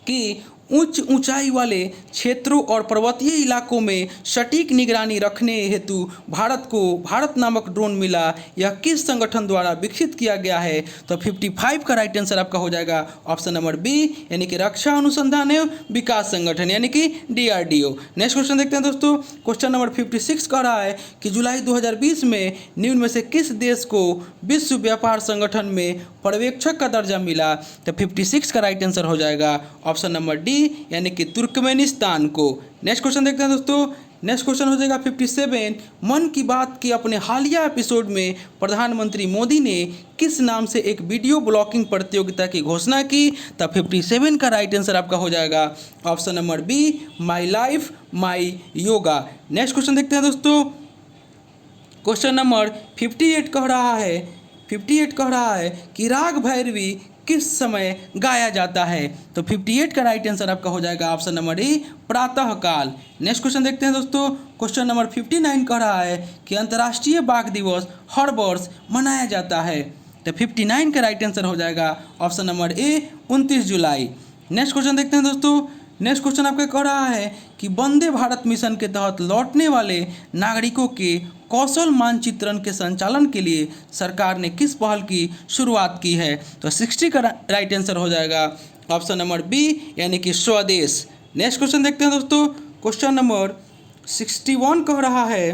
कि उच्च ऊंचाई वाले क्षेत्रों और पर्वतीय इलाकों में सटीक निगरानी रखने हेतु भारत को भारत नामक ड्रोन मिला। यह किस संगठन द्वारा विकसित किया गया है? तो 55 का राइट आंसर आपका हो जाएगा ऑप्शन नंबर बी, यानी कि रक्षा अनुसंधान एवं विकास संगठन, यानी कि DRDO। नेक्स्ट क्वेश्चन देखते हैं दोस्तों। क्वेश्चन नंबर 56 कह रहा है कि जुलाई 2020 में निम्न में से किस देश को विश्व व्यापार संगठन में पर्यवेक्षक का दर्जा मिला? तो 56 का राइट आंसर हो जाएगा ऑप्शन नंबर डी, यानी कि तुर्कमेनिस्तान को। नेक्स्ट क्वेश्चन देखते हैं दोस्तों। नेक्स्ट क्वेश्चन हो जाएगा 57। मन की बात के अपने हालिया एपिसोड में प्रधानमंत्री मोदी ने किस नाम से एक वीडियो ब्लॉगिंग प्रतियोगिता की घोषणा की? तब 57 का राइट आंसर आपका हो जाएगा option number B, my life my yoga. Next question देखते हैं दोस्तों। क्वेश्चन नंबर 58 कह रहा है कि राग भैरवी किस समय गाया जाता है? तो 58 का राइट आंसर आपका हो जाएगा ऑप्शन नंबर ए, प्रातःकाल। नेक्स्ट क्वेश्चन देखते हैं दोस्तों। क्वेश्चन नंबर 59 कह रहा है कि अंतर्राष्ट्रीय बाघ दिवस हर वर्ष मनाया जाता है। तो 59 का राइट आंसर हो जाएगा ऑप्शन नंबर ए, 29 जुलाई। नेक्स्ट क्वेश्चन देखते हैं दोस्तों। नेक्स्ट क्वेश्चन आपका कह रहा है कि वंदे भारत मिशन के तहत लौटने वाले नागरिकों के कौशल मानचित्रण के संचालन के लिए सरकार ने किस पहल की शुरुआत की है? तो 60 का राइट आंसर हो जाएगा ऑप्शन नंबर बी, यानी कि स्वदेश। नेक्स्ट क्वेश्चन देखते हैं दोस्तों। क्वेश्चन नंबर 61 कह रहा है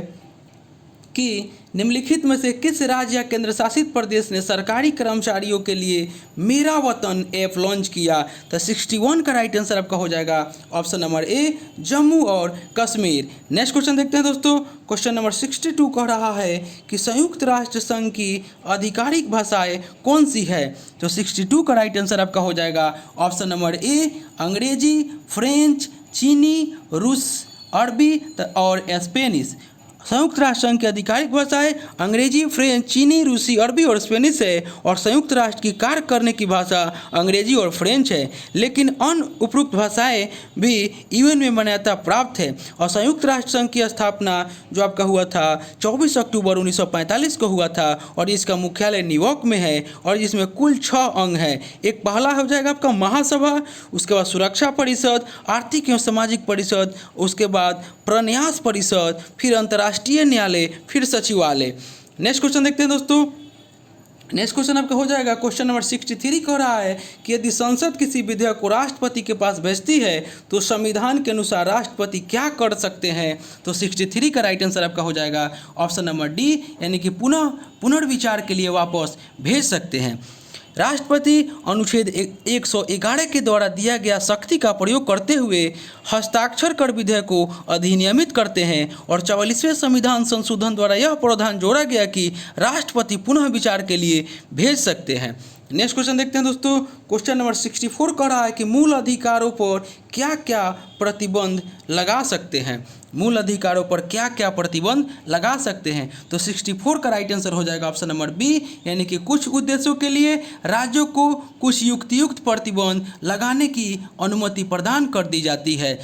कि निम्नलिखित में से किस राज्य या केंद्र शासित प्रदेश ने सरकारी कर्मचारियों के लिए मेरा वतन ऐप लॉन्च किया? तो 61 का राइट आंसर आपका हो जाएगा ऑप्शन नंबर ए, जम्मू और कश्मीर। नेक्स्ट क्वेश्चन देखते हैं दोस्तों। क्वेश्चन नंबर 62 कह रहा है कि संयुक्त राष्ट्र संघ की आधिकारिक भाषाएं कौन सी है? तो 62 का राइट आंसर आपका हो जाएगा ऑप्शन नंबर ए, अंग्रेजी, फ्रेंच, चीनी, रूस, अरबी और स्पेनिश। संयुक्त राष्ट्र संघ की आधिकारिक भाषाएं अंग्रेजी, फ्रेंच, चीनी, रूसी, अरबी और स्पेनिश है, और संयुक्त राष्ट्र की कार्य करने की भाषा अंग्रेजी और फ्रेंच है। लेकिन अन्य उपरोक्त भाषाएं भी यूएन में मान्यता प्राप्त है। और संयुक्त राष्ट्र संघ की स्थापना जो आपका हुआ था 24 अक्टूबर 1945 को हुआ था, और इसका मुख्यालय न्यूयॉर्क में है, और इसमें कुल 6 अंग है। एक पहला हो जाएगा आपका महासभा, उसके बाद सुरक्षा परिषद, आर्थिक एवं सामाजिक परिषद, उसके बाद प्रन्यास परिषद, फिर अंतर्राष्ट्रीय न्यायालय, फिर सचिवालय। नेक्स्ट क्वेश्चन देखते हैं दोस्तों। नेक्स्ट क्वेश्चन आपका हो जाएगा क्वेश्चन नंबर 63 कह रहा है कि यदि संसद किसी विधेयक को राष्ट्रपति के पास भेजती है तो संविधान के अनुसार राष्ट्रपति क्या कर सकते हैं? तो 63 का राइट आंसर आपका हो जाएगा ऑप्शन नंबर डी, यानी कि पुनर्विचार के लिए वापस भेज सकते हैं। राष्ट्रपति अनुच्छेद 111 के द्वारा दिया गया शक्ति का प्रयोग करते हुए हस्ताक्षर कर विधेयक को अधिनियमित करते हैं, और 44वें संविधान संशोधन द्वारा यह प्रावधान जोड़ा गया कि राष्ट्रपति पुनः विचार के लिए भेज सकते हैं। नेक्स्ट क्वेश्चन देखते हैं दोस्तों। क्वेश्चन नंबर 64 कह रहा है कि मूल अधिकारों पर क्या क्या प्रतिबंध लगा सकते हैं? मूल अधिकारों पर क्या क्या प्रतिबंध लगा सकते हैं? तो 64 का राइट आंसर हो जाएगा ऑप्शन नंबर बी, यानी कि कुछ उद्देश्यों के लिए राज्यों को कुछ युक्तियुक्त प्रतिबंध लगाने की अनुमति प्रदान कर दी जाती है।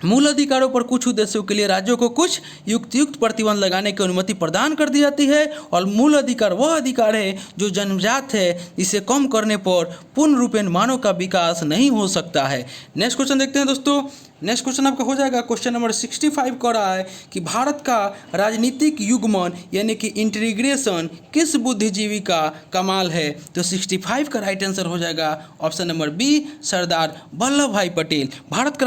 मूल अधिकारों पर कुछ उद्देश्यों के लिए राज्यों को कुछ युक्तियुक्त प्रतिबंध लगाने की अनुमति प्रदान कर दी जाती है, और मूल अधिकार वह अधिकार है जो जन्मजात है, जिसे कम करने पर पूर्ण रूपेण मानव का विकास नहीं हो सकता है। नेक्स्ट क्वेश्चन देखते हैं दोस्तों। नेक्स्ट क्वेश्चन आपका हो जाएगा क्वेश्चन नंबर 65 कह रहा है कि भारत का राजनीतिक युग्मन यानी कि इंटीग्रेशन किस बुद्धिजीवी का कमाल है? तो 65 का राइट आंसर हो जाएगा option number B, Sardar Vallabh भाई पटेल। भारत का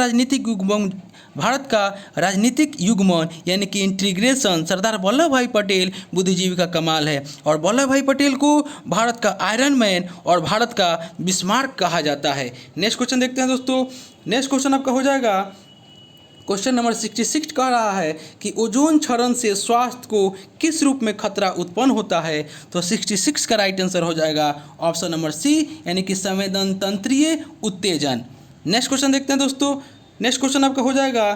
राजनीतिक युग्मन यानी कि इंटीग्रेशन सरदार वल्लभ भाई पटेल बुद्धिजीवी का कमाल है, और वल्लभ भाई पटेल को भारत का आयरन मैन और भारत का बिस्मार्क कहा जाता है। नेक्स्ट क्वेश्चन देखते हैं दोस्तों। नेक्स्ट क्वेश्चन आपका हो जाएगा क्वेश्चन नंबर 66 कह रहा है कि ओजोन क्षरण से स्वास्थ्य को किस रूप में खतरा उत्पन्न होता है? तो 66 का राइट आंसर हो जाएगा ऑप्शन नंबर सी, यानी कि संवेदन तंत्रीय उत्तेजन। नेक्स्ट क्वेश्चन देखते हैं दोस्तों। नेक्स्ट क्वेश्चन आपका हो जाएगा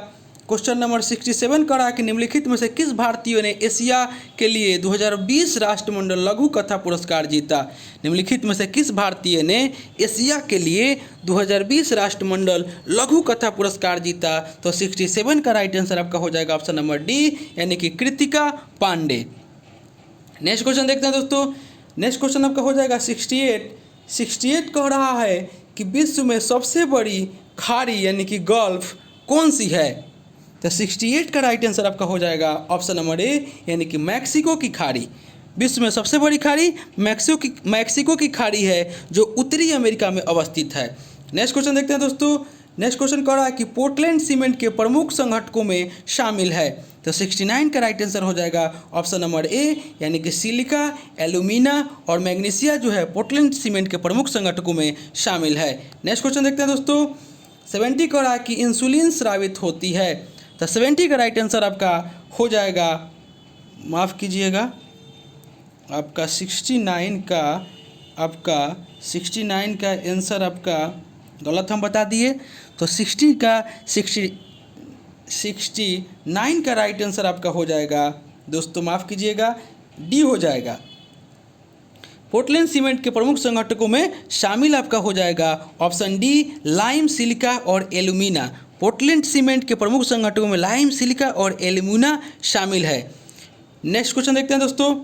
क्वेश्चन नंबर 67 कह रहा है कि निम्नलिखित में से किस भारतीय ने एशिया के लिए 2020 राष्ट्रमंडल लघु कथा पुरस्कार जीता? निम्नलिखित में से किस भारतीय ने एशिया के लिए 2020 राष्ट्रमंडल लघु कथा पुरस्कार जीता? तो 67 का राइट आंसर आपका हो जाएगा ऑप्शन नंबर डी, यानी कि कृतिका पांडे। नेक्स्ट क्वेश्चन देखते हैं दोस्तों। नेक्स्ट क्वेश्चन आपका हो जाएगा 68 कह रहा है कि विश्व में सबसे बड़ी खाड़ी यानी कि गल्फ कौन सी है? तो 68 का राइट आंसर आपका हो जाएगा ऑप्शन नंबर ए यानी कि मैक्सिको की खाड़ी। विश्व में सबसे बड़ी खाड़ी मैक्सिको की खाड़ी है जो उत्तरी अमेरिका में अवस्थित है। नेक्स्ट क्वेश्चन देखते हैं दोस्तों। नेक्स्ट क्वेश्चन कह रहा है कि पोर्टलैंड सीमेंट के प्रमुख संगठकों में शामिल है। तो 69 का राइट आंसर हो जाएगा ऑप्शन नंबर ए यानी कि सिलिका, एल्यूमिना और मैग्नीशिया जो है पोर्टलैंड सीमेंट के प्रमुख संगठकों में शामिल है। नेक्स्ट क्वेश्चन देखते हैं दोस्तों। 70 कह रहा है कि इंसुलिन स्रावित होती है। तो 70 का राइट आंसर आपका हो जाएगा, माफ़ कीजिएगा, आपका 69 का आंसर आपका गलत हम बता दिए। तो 69 का राइट आंसर आपका हो जाएगा दोस्तों, माफ़ कीजिएगा, डी हो जाएगा। पोर्टलैंड सीमेंट के प्रमुख संगठकों में शामिल आपका हो जाएगा ऑप्शन डी लाइम, सिलिका और एल्यूमिना। पोर्टलैंड सीमेंट के प्रमुख संगठकों में लाइम, सिलिका और एल्यूमिना शामिल है। नेक्स्ट क्वेश्चन देखते हैं दोस्तों।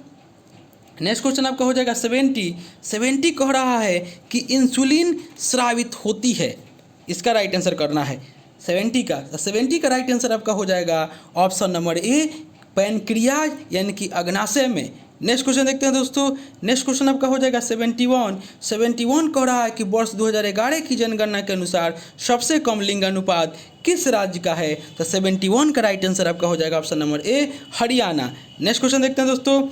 नेक्स्ट क्वेश्चन आपका हो जाएगा 70 कह रहा है कि इंसुलिन स्रावित होती है। इसका राइट आंसर करना है 70 का राइट आंसर आपका हो जाएगा ऑप्शन नंबर ए पैनक्रियाज यानी कि अग्नाशय में। नेक्स्ट क्वेश्चन देखते हैं दोस्तों। नेक्स्ट क्वेश्चन आपका हो जाएगा 71 कह रहा है कि वर्ष 2011 की जनगणना के अनुसार सबसे कम लिंग अनुपात किस राज्य का है? तो 71 का राइट आंसर आपका हो जाएगा ऑप्शन नंबर ए हरियाणा। नेक्स्ट क्वेश्चन देखते हैं दोस्तों।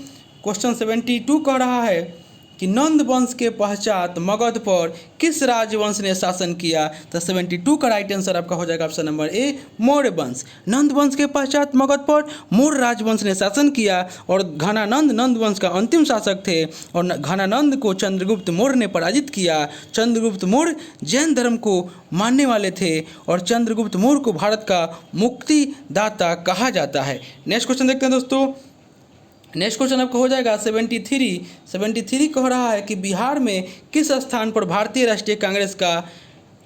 क्वेश्चन 72 कह रहा है कि नंद वंश के पश्चात मगध पर किस राजवंश ने शासन किया? तो 72 का राइट आंसर आपका हो जाएगा ऑप्शन नंबर ए मौर्य वंश। नंद वंश के पश्चात मगध पर मौर्य राजवंश ने शासन किया और घनानंद नंद वंश का अंतिम शासक थे और घनानंद को चंद्रगुप्त मौर्य ने पराजित किया। चंद्रगुप्त मौर्य जैन धर्म को मानने वाले थे और चंद्रगुप्त मौर्य को भारत का मुक्तिदाता कहा जाता है। नेक्स्ट क्वेश्चन देखते हैं दोस्तों। नेक्स्ट क्वेश्चन आपका हो जाएगा 73 कह रहा है कि बिहार में किस स्थान पर भारतीय राष्ट्रीय कांग्रेस का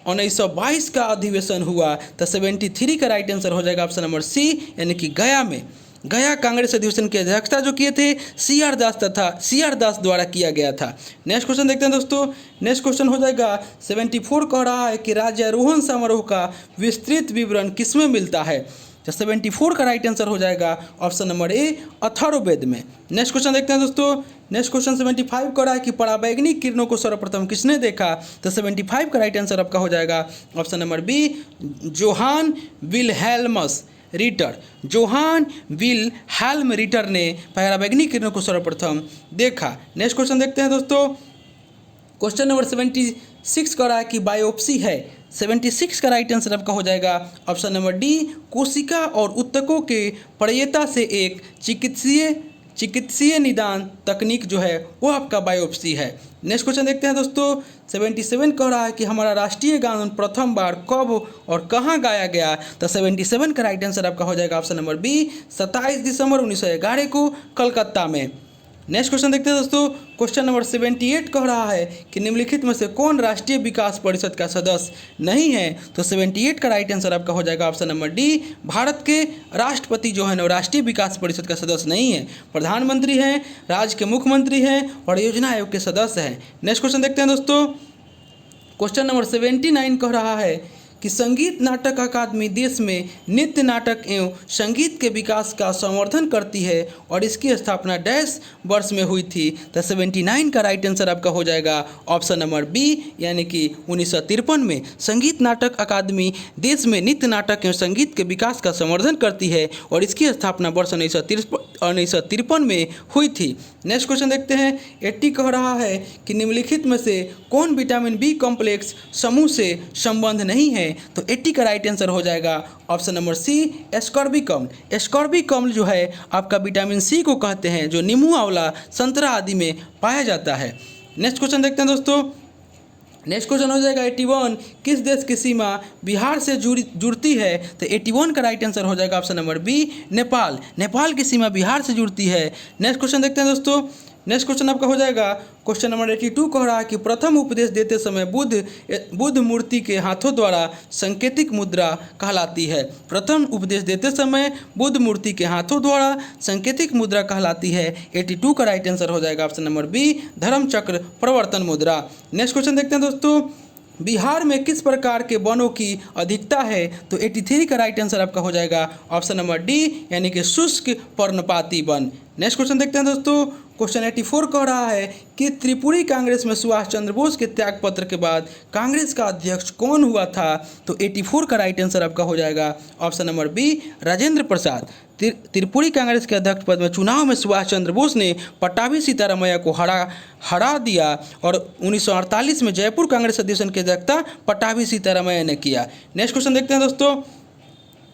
1922 का अधिवेशन हुआ? तो 73 का राइट आंसर हो जाएगा ऑप्शन नंबर सी यानी कि गया में। गया कांग्रेस अधिवेशन की अध्यक्षता जो किए थे सी आर दास द्वारा किया गया था। नेक्स्ट क्वेश्चन देखते हैं दोस्तों। नेक्स्ट क्वेश्चन हो जाएगा 74 कह रहा है कि राज्यारोहण समारोह का विस्तृत विवरण किसमें मिलता है? तो 74 का राइट आंसर हो जाएगा ऑप्शन नंबर ए अथर्ववेद में। नेक्स्ट क्वेश्चन देखते हैं दोस्तों। नेक्स्ट क्वेश्चन 75 कह रहा है कि पराबैंगनी किरणों को सर्वप्रथम किसने देखा? तो 75 का राइट आंसर आपका हो जाएगा option number B Johann Wilhelm Ritter. Johann Wilhelm Ritter ने पराबैंगनी किरणों को सर्वप्रथम देखा। नेक्स्ट क्वेश्चन देखते हैं दोस्तों। क्वेश्चन नंबर 76 कह रहा है कि बायोप्सी है। 76 का राइट आंसर आपका हो जाएगा ऑप्शन नंबर डी कोशिका और ऊतकों के प्रयता से एक चिकित्सीय निदान तकनीक जो है वो आपका बायोप्सी है। नेक्स्ट क्वेश्चन देखते हैं दोस्तों। 77 कह रहा है कि हमारा राष्ट्रीय गान प्रथम बार कब और कहाँ गाया गया? तो 77 का राइट आंसर आपका हो जाएगा ऑप्शन नंबर बी 27 दिसंबर 1911 को कलकत्ता में। नेक्स्ट क्वेश्चन देखते हैं दोस्तों। क्वेश्चन नंबर 78 कह रहा है कि निम्नलिखित में से कौन राष्ट्रीय विकास परिषद का सदस्य नहीं है? तो 78 का राइट आंसर आपका हो जाएगा ऑप्शन नंबर डी भारत के राष्ट्रपति जो है ना राष्ट्रीय विकास परिषद का सदस्य नहीं है। प्रधानमंत्री हैं, राज्य के मुख्यमंत्री हैं और योजना आयोग के सदस्य हैं। नेक्स्ट क्वेश्चन देखते हैं दोस्तों। क्वेश्चन नंबर 79 कह रहा है कि संगीत नाटक अकादमी देश में नृत्य नाटक एवं संगीत के विकास का संवर्धन करती है और इसकी स्थापना डैश वर्ष में हुई थी? तो 79 का राइट आंसर आपका हो जाएगा ऑप्शन नंबर बी यानी कि 1953 में संगीत नाटक अकादमी देश में नृत्य नाटक एवं संगीत के विकास का संवर्धन करती है और इसकी स्थापना वर्ष 1953 में हुई थी। नेक्स्ट क्वेश्चन देखते हैं। 80 कह रहा है कि निम्नलिखित में से कौन विटामिन बी कॉम्प्लेक्स समूह से संबंध नहीं है? तो 80 का राइट आंसर हो जाएगा ऑप्शन नंबर सी एस्कॉर्बिक अम्ल। एस्कॉर्बिक अम्ल जो है आपका विटामिन सी को कहते हैं जो नींबू, आंवला, संतरा आदि में पाया जाता है। नेक्स्ट क्वेश्चन देखते हैं दोस्तों। नेक्स्ट क्वेश्चन हो जाएगा 81 किस देश की सीमा बिहार से जुड़ती है? तो 81 का राइट आंसर हो जाएगा option number B Nepal. Nepal की सीमा बिहार से जुड़ती है। नेक्स्ट क्वेश्चन देखते हैं दोस्तों। नेक्स्ट क्वेश्चन आपका हो जाएगा क्वेश्चन नंबर 82 कह रहा है कि प्रथम उपदेश देते समय बुद्ध मूर्ति के हाथों द्वारा संकेतिक मुद्रा कहलाती है। प्रथम उपदेश देते समय बुद्ध मूर्ति के हाथों द्वारा संकेतिक मुद्रा कहलाती है। 82 का राइट आंसर हो जाएगा ऑप्शन नंबर बी धर्म चक्र प्रवर्तन मुद्रा। नेक्स्ट क्वेश्चन देखते हैं दोस्तों। बिहार में किस प्रकार के वनों की अधिकता है? तो 83 का राइट आंसर आपका हो जाएगा ऑप्शन नंबर डी, यानी कि शुष्क पर्णपाती वन। नेक्स्ट क्वेश्चन देखते हैं दोस्तों। क्वेश्चन 84 कह रहा है कि त्रिपुरी कांग्रेस में सुभाष चंद्र बोस के त्यागपत्र के बाद कांग्रेस का अध्यक्ष कौन हुआ था? तो 84 का राइट आंसर आपका हो जाएगा option number B, Rajendra Prasad. Tripuri Congress के अध्यक्ष पद में चुनाव में सुभाष चंद्र बोस ने पट्टाभी सीतारामैया को हरा दिया और 1948 में जयपुर कांग्रेस अधिवेशन की अध्यक्षता पट्टाभी सीतारामैया ने किया। नेक्स्ट क्वेश्चन देखते हैं दोस्तों।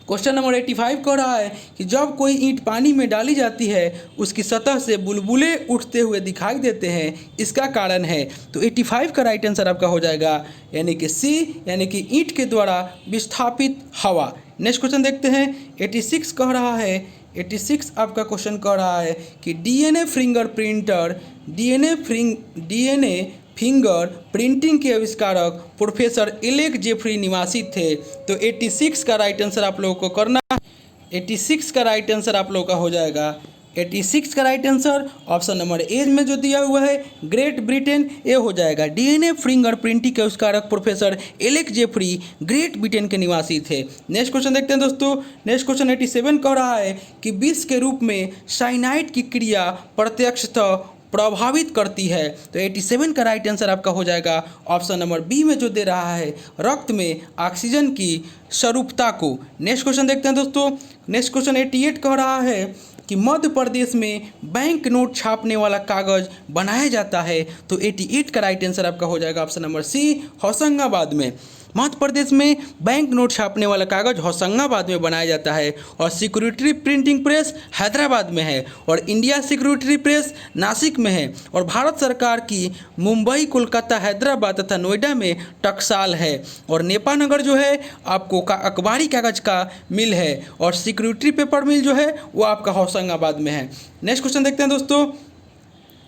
क्वेश्चन नंबर 85 कह रहा है कि जब कोई ईंट पानी में डाली जाती है उसकी सतह से बुलबुले उठते हुए दिखाई देते हैं, इसका कारण है? तो 85 का राइट आंसर आपका हो जाएगा यानी कि सी, यानी कि ईंट के द्वारा विस्थापित हवा। नेक्स्ट क्वेश्चन देखते हैं। 86 कह रहा है, 86 आपका क्वेश्चन कह रहा है कि डीएनए फिंगर प्रिंटिंग के आविष्कारक प्रोफेसर एलेक जेफरी निवासी थे। तो 86 का राइट आंसर आप लोगों को करना, 86 का राइट आंसर आप लोगों का हो जाएगा 86 का राइट आंसर ऑप्शन नंबर ए में जो दिया हुआ है ग्रेट ब्रिटेन, ये हो जाएगा। डीएनए फिंगर प्रिंटिंग के आविष्कारक professor Alec Jeffrey Great Britain के निवासी थे। नेक्स्ट क्वेश्चन देखते हैं दोस्तों। नेक्स्ट क्वेश्चन 87 कह रहा है कि विष के रूप में साइनाइड की क्रिया प्रत्यक्षतः प्रभावित करती है। तो 87 का राइट आंसर आपका हो जाएगा ऑप्शन नंबर बी में जो दे रहा है रक्त में ऑक्सीजन की स्वरूपता को। नेक्स्ट क्वेश्चन देखते हैं दोस्तों। नेक्स्ट क्वेश्चन 88 कह रहा है कि मध्य प्रदेश में बैंक नोट छापने वाला कागज बनाया जाता है। तो 88 का राइट आंसर आपका हो जाएगा ऑप्शन नंबर सी, होशंगाबाद में। मध्य प्रदेश में बैंक नोट छापने वाला कागज होशंगाबाद में बनाया जाता है और सिक्योरिटी प्रिंटिंग प्रेस हैदराबाद में है और इंडिया सिक्योरिटी प्रेस नासिक में है और भारत सरकार की मुंबई, कोलकाता, हैदराबाद तथा नोएडा में टकसाल है और नेपानगर जो है आपको अखबारी कागज का मिल है और सिक्योरिटी पेपर मिल जो है वो आपका होशंगाबाद में है। नेक्स्ट क्वेश्चन देखते हैं दोस्तों।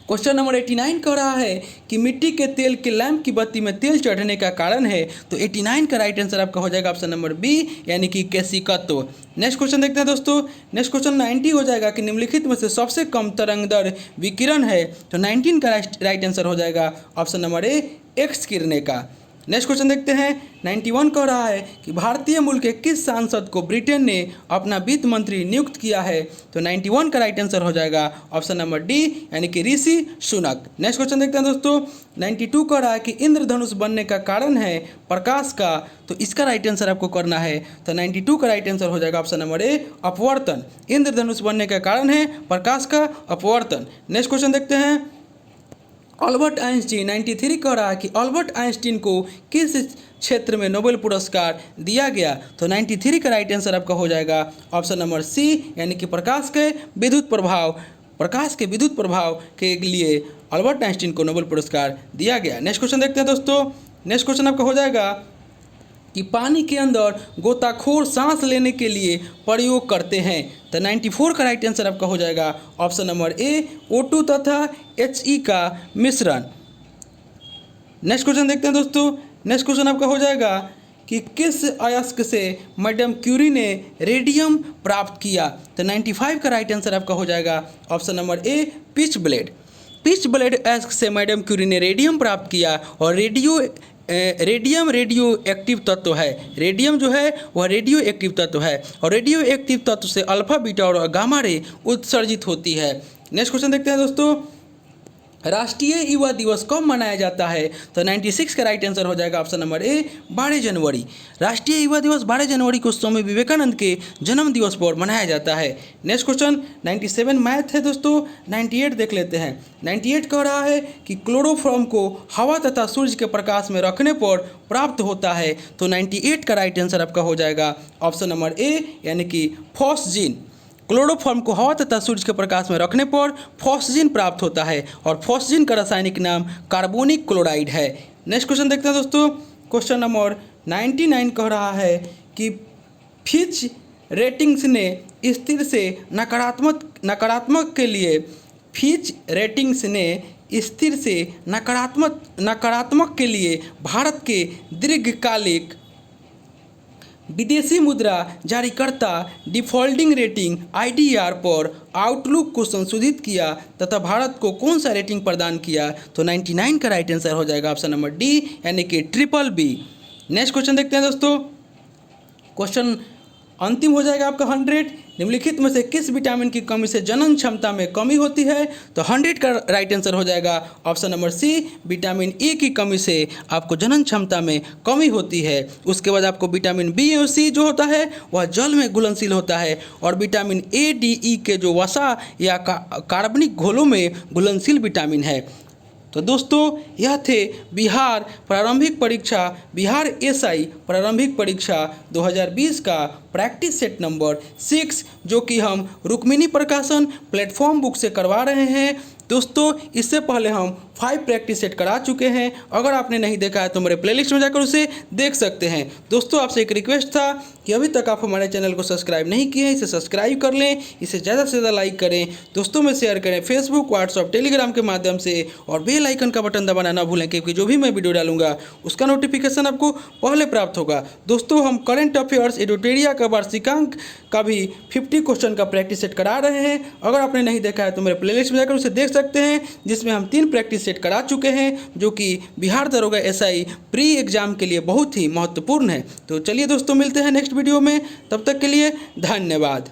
क्वेश्चन नंबर 89 कह रहा है कि मिट्टी के तेल के लैंप की बत्ती में तेल चढ़ने का कारण है। तो 89 का राइट आंसर आपका हो जाएगा ऑप्शन नंबर बी, यानी कि केशिकत्व। नेक्स्ट क्वेश्चन देखते हैं दोस्तों। नेक्स्ट क्वेश्चन 90 हो जाएगा कि निम्नलिखित में से सबसे कम तरंगदर विकिरण है। तो 19 का राइट आंसर हो जाएगा ऑप्शन नंबर ए, एक्स किरणें का। नेक्स्ट क्वेश्चन देखते हैं। 91 कह रहा है कि भारतीय मूल के किस सांसद को ब्रिटेन ने अपना वित्त मंत्री नियुक्त किया है। तो 91 का राइट आंसर हो जाएगा ऑप्शन नंबर डी, यानी कि ऋषि सुनक। नेक्स्ट क्वेश्चन देखते हैं दोस्तों। 92 कह रहा है कि इंद्रधनुष बनने का कारण है प्रकाश का। तो इसका राइट आंसर आपको करना है। तो 92 का राइट आंसर हो जाएगा ऑप्शन नंबर ए, अपवर्तन। इंद्रधनुष बनने का कारण है प्रकाश का अपवर्तन। नेक्स्ट क्वेश्चन देखते हैं। अल्बर्ट आइंस्टीन 93 कह रहा है कि अल्बर्ट आइंस्टीन को किस क्षेत्र में नोबेल पुरस्कार दिया गया। तो 93 का राइट आंसर आपका हो जाएगा ऑप्शन नंबर सी, यानी कि प्रकाश के विद्युत प्रभाव के लिए अल्बर्ट आइंस्टीन को नोबेल पुरस्कार दिया गया। नेक्स्ट क्वेश्चन देखते हैं दोस्तों। नेक्स्ट क्वेश्चन आपका हो जाएगा कि पानी के अंदर गोताखोर सांस लेने के लिए प्रयोग करते हैं। तो 94 का राइट आंसर आपका हो जाएगा ऑप्शन नंबर ए, O2 तथा He का मिश्रण। नेक्स्ट क्वेश्चन देखते हैं दोस्तों। नेक्स्ट क्वेश्चन आपका हो जाएगा कि किस अयस्क से मैडम क्यूरी ने रेडियम प्राप्त किया। तो 95 का राइट आंसर आपका हो जाएगा ऑप्शन नंबर ए, पिच ब्लेड अयस्क से मैडम क्यूरी ने रेडियम प्राप्त किया और रेडियम रेडियो एक्टिव तत्व है। रेडियम जो है वह रेडियो एक्टिव तत्व है और रेडियो एक्टिव तत्व से अल्फा, बीटा और गामा रे उत्सर्जित होती है। नेक्स्ट क्वेश्चन देखते हैं दोस्तों। राष्ट्रीय युवा दिवस कब मनाया जाता है। तो 96 का राइट आंसर हो जाएगा ऑप्शन नंबर ए, 12 जनवरी। राष्ट्रीय युवा दिवस 12 जनवरी को स्वामी विवेकानंद के जन्म दिवस पर मनाया जाता है। नेक्स्ट क्वेश्चन 97 मैथ है दोस्तों। 98 देख लेते हैं। 98 कह रहा है कि क्लोरोफॉर्म को हवा तथा सूर्य के प्रकाश में रखने पर प्राप्त होता है। तो 98 का राइट आंसर आपका हो जाएगा ऑप्शन नंबर ए, यानी कि फॉस्जीन। क्लोरोफॉर्म को हवा तथा सूर्य के प्रकाश में रखने पर फॉस्जीन प्राप्त होता है और फॉस्जीन का रासायनिक नाम कार्बोनिक क्लोराइड है। नेक्स्ट क्वेश्चन देखते हैं दोस्तों। क्वेश्चन नंबर 99 कह रहा है कि फिच रेटिंग्स ने स्थिर से नकारात्मक के लिए नकारात्मक के लिए भारत के विदेशी मुद्रा जारीकर्ता डिफॉल्टिंग रेटिंग IDR पर आउटलुक को संशोधित किया तथा भारत को कौन सा रेटिंग प्रदान किया? तो 99 का राइट आंसर हो जाएगा ऑप्शन नंबर डी यानी कि BBB। नेक्स्ट क्वेश्चन देखते हैं दोस्तों। क्वेश्चन अंतिम हो जाएगा आपका 100। निम्नलिखित में से किस विटामिन की कमी से जनन क्षमता में कमी होती है? तो 100 का राइट आंसर हो जाएगा option number C, vitamin E की कमी से आपको जनन क्षमता में कमी होती है। उसके बाद आपको विटामिन B और C जो होता है वह जल में घुलनशील होता है और विटामिन A, D, E के जो वसा या कार्बनिक घोलों में घुलनशील विटामिन है। तो दोस्तों यह थे बिहार प्रारंभिक परीक्षा बिहार SI प्रारंभिक परीक्षा 2020 का प्रैक्टिस सेट नंबर 6 जो कि हम रुक्मिणी प्रकाशन प्लेटफॉर्म बुक से करवा रहे हैं। दोस्तों इससे पहले हम 5 प्रैक्टिस सेट करा चुके हैं। अगर आपने नहीं देखा है तो मेरे प्लेलिस्ट में जाकर उसे देख सकते हैं। दोस्तों आपसे एक रिक्वेस्ट था कि अभी तक आप हमारे चैनल को सब्सक्राइब नहीं किए हैं, इसे सब्सक्राइब कर लें, इसे ज़्यादा से ज़्यादा लाइक करें, दोस्तों में शेयर करें, फेसबुक, व्हाट्सअप, टेलीग्राम के माध्यम से, और बेल आइकन का बटन दबाना ना भूलें क्योंकि जो भी मैं वीडियो डालूंगा उसका नोटिफिकेशन आपको पहले प्राप्त होगा। दोस्तों हम करंट अफेयर्स एडुटेरिया का वार्षिकांक का भी 50 क्वेश्चन का प्रैक्टिस सेट करा रहे हैं। अगर आपने नहीं देखा है तो मेरे प्लेलिस्ट में जाकर उसे देख सकते हैं, जिसमें हम 3 प्रैक्टिस सेट करा चुके हैं जो कि बिहार दरोगा SI प्री एग्जाम के लिए बहुत ही महत्वपूर्ण है। तो चलिए दोस्तों मिलते हैं नेक्स्ट वीडियो में, तब तक के लिए धन्यवाद।